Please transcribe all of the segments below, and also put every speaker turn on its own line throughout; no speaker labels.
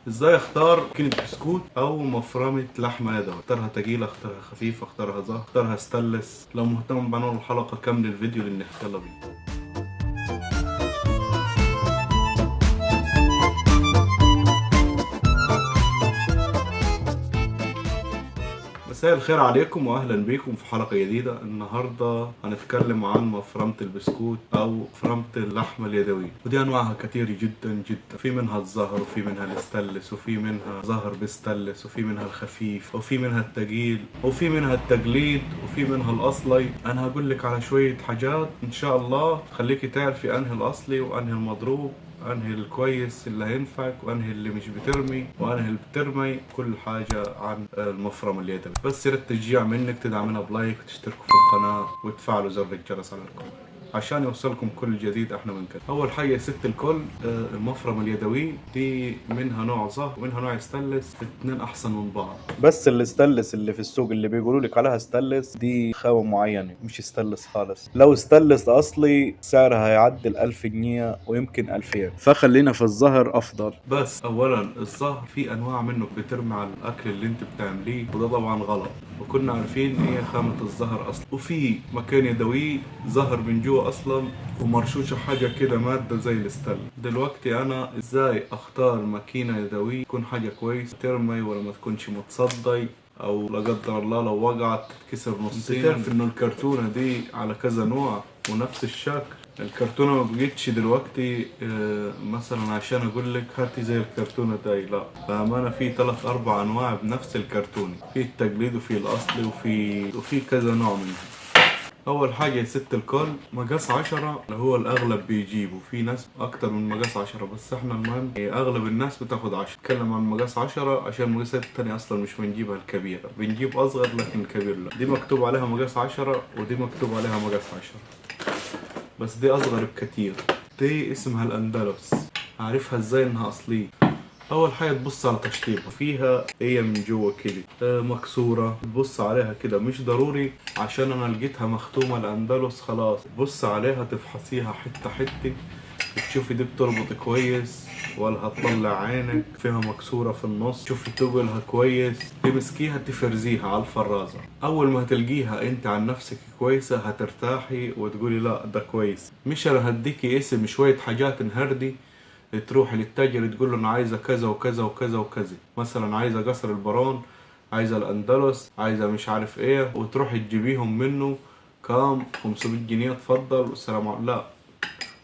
ازاي اختار ماكينة بسكوت او مفرمة لحمة يدوي؟ اختارها تقيلة، اختارها خفيفة، اختارها زهر، اختارها ستانلس. لو مهتم بنوع الحلقة كمل الفيديو لان يلا بينا. مساء الخير عليكم واهلا بكم في حلقة جديدة. النهاردة هنتكلم عن مفرمة البسكوت او مفرمة اللحمة اليدوية، ودي انواعها كتير جدا جدا. في منها الزهر وفي منها الستانلس وفي منها زهر بستانلس وفي منها الخفيف وفي منها التقيل وفي منها التقليد وفي منها الاصلي. انا هقول لك على شوية حاجات ان شاء الله خليكي تعرفي انهي الاصلي وانهي المضروب، انهي الكويس اللي هينفعك وانهي اللي مش بترمي وانهي اللي بترمي. كل حاجة عن المفرمة اليدوي. بس يا ريت تشجيع منك تدعمنا بلايك وتشتركوا في القناة وتفعلوا زر الجرس على الكل عشان يوصلكم كل جديد احنا بنقدم. اول حاجه يا ست الكل، المفرمه اليدوي دي منها نوع زهر ومنها نوع ستانلس، اتنين احسن من بعض. بس الستانلس اللي في السوق اللي بيقولوا لك عليها ستانلس دي خامه معينه، مش ستانلس خالص. لو ستانلس اصلي سعرها هيعدي 1000 جنيه ويمكن 2000، فخلينا في الزهر افضل. بس اولا الزهر في انواع منه بترمي على الاكل اللي انت بتعمليه، وده طبعا غلط، وكنا عارفين ايه خامة الزهر اصلا. وفي مكان يدوي زهر من جوا اصلا ومرشوشة حاجة كده مادة زي الستل. دلوقتي انا ازاي اختار ماكينة يدوي تكون حاجة كويس ترمي ولا ما تكونش متصدي، او لا قدر الله لو وقعت تتكسر نصين؟ انت تعرف انه الكرتونة دي على كذا نوع ونفس الشكل. الكرتونة ما بقتش دلوقتي مثلا عشان اقول لك هاتي زي الكرتونة داي، لا بأمانة في 3 4 انواع بنفس الكرتونة، في التقليد وفي الاصلي وفي كذا نوع منه. اول حاجة يا ست الكل مقاس 10 اللي هو الاغلب بيجيبه، في ناس اكتر من مقاس 10 بس احنا المهم اغلب الناس بتاخد 10. اتكلم عن مقاس 10 عشان المقاسات التانية اصلا مش بنجيبها الكبيرة، بنجيب اصغر لكن كبير لا. دي مكتوب عليها مقاس 10 ودي مكتوب عليها مقاس 10، بس دي اصغر بكتير. دي اسمها الاندلس. عارفها ازاي انها اصلية؟ اول حاجه تبص على تشطيبها، فيها هي من جوه كده مكسوره، تبص عليها كده. مش ضروري عشان انا لقيتها مختومه الاندلس خلاص، تبص عليها تفحصيها حته حته تشوفي دي بتربط كويس ولا هتطلع عينك. فيها مكسورة في النص، شوفي تقلها كويس، تمسكيها تفرزيها على الفرازة. اول ما هتلقيها انت عن نفسك كويسة هترتاحي وتقولي لا ده كويس. مش انا هديكي اسم شوية حاجات نهردي تروحي للتاجر تقول له انا عايزة كذا وكذا وكذا وكذا، مثلا عايزة قصر البرون، عايزة الاندلس، عايزة مش عارف ايه، وتروحي تجيبيهم منه كام 500 جنيه تفضل والسلام عليكم. لا،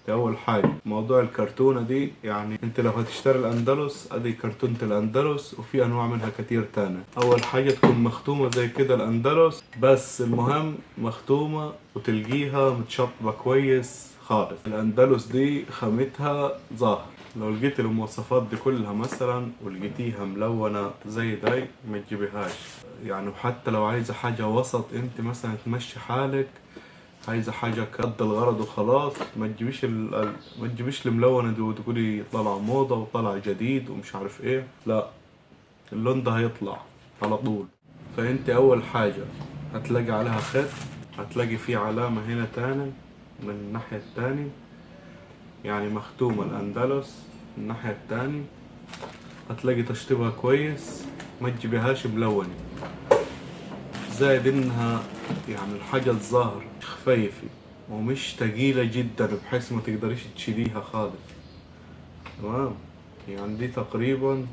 دي اول حاجه. موضوع الكرتونه دي يعني انت لو هتشتري الاندلس ادي كرتونه الاندلس وفي انواع منها كتير تاني. اول حاجه تكون مختومه زي كده الاندلس، بس المهم مختومه وتلقيها متشطبه كويس خالص. الاندلس دي خامتها ظاهر. لو لقيت المواصفات دي كلها مثلا ولقيتيها ملونة زي داي ما تجيبيهاش يعني. وحتى لو عايزة حاجة وسط انت مثلا تمشي حالك، عايزة حاجة قد الغرض وخلاص، ما تجيبيش الملونة دي وتقولي طالعة موضة وطالعة جديد ومش عارف ايه. لا، اللون ده هيطلع على طول. فانت اول حاجة هتلاقي عليها خط، هتلاقي فيه علامة هنا تاني من الناحية التاني، يعني مختومة الأندلس. الناحية التاني هتلاقي تشطيبها كويس، ما تجيبيهاش ملونة. زائد انها يعني الحاجة الظاهر خفيفة ومش تقيلة جدا بحيث ما تقدريش تشيليها خالص. تمام، يعني دي تقريبا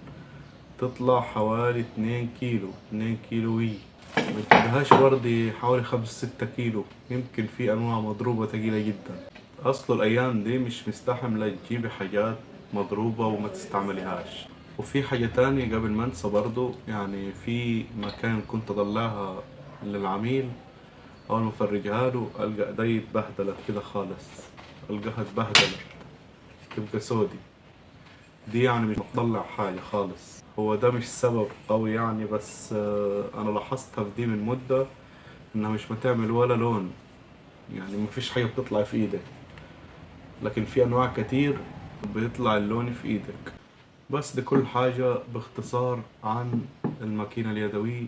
تطلع حوالي 2 كيلو، 2 كيلو وي. ما تجيبهاش وردي حوالي 5 6 كيلو، يمكن في انواع مضروبة تقيلة جدا. اصل الايام دي مش مستحملة تجيبي حاجات مضروبة وما تستعمليهاش. وفي حاجة تانية قبل ما انسى برضو، يعني في مكان كنت اطلعها للعميل، اول ما افرجها له القى ايدي اتبهدلت كده خالص، القاها اتبهدلت تبقى سودي. دي يعني مش مطلع حاجة خالص. هو ده مش سبب قوي يعني، بس انا لاحظتها في دي من مدة انها مش بتعمل ولا لون، يعني مفيش حاجة بتطلع في ايدك، لكن في انواع كتير بيطلع اللون في ايدك. بس دي كل حاجة باختصار عن الماكينة اليدوية.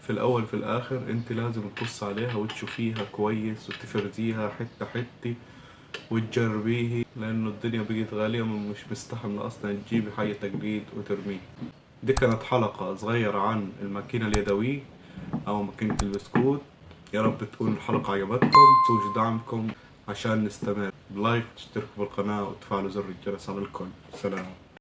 في الاول في الاخر انت لازم تبص عليها وتشوفيها كويس وتفرزيها حتة حتة وتجربيه، لأنه الدنيا بقت غالية مش مستحملة أصلا تجيبي حاجة تقليد وترميه. دي كانت حلقة صغيرة عن الماكينة اليدوية أو ماكينة البسكوت. يا رب تكون الحلقة عجبتكم. تسووا دعمكم عشان نستمر، لايك، تشتركوا في القناة وتفعلوا زر الجرس على الكل. سلام.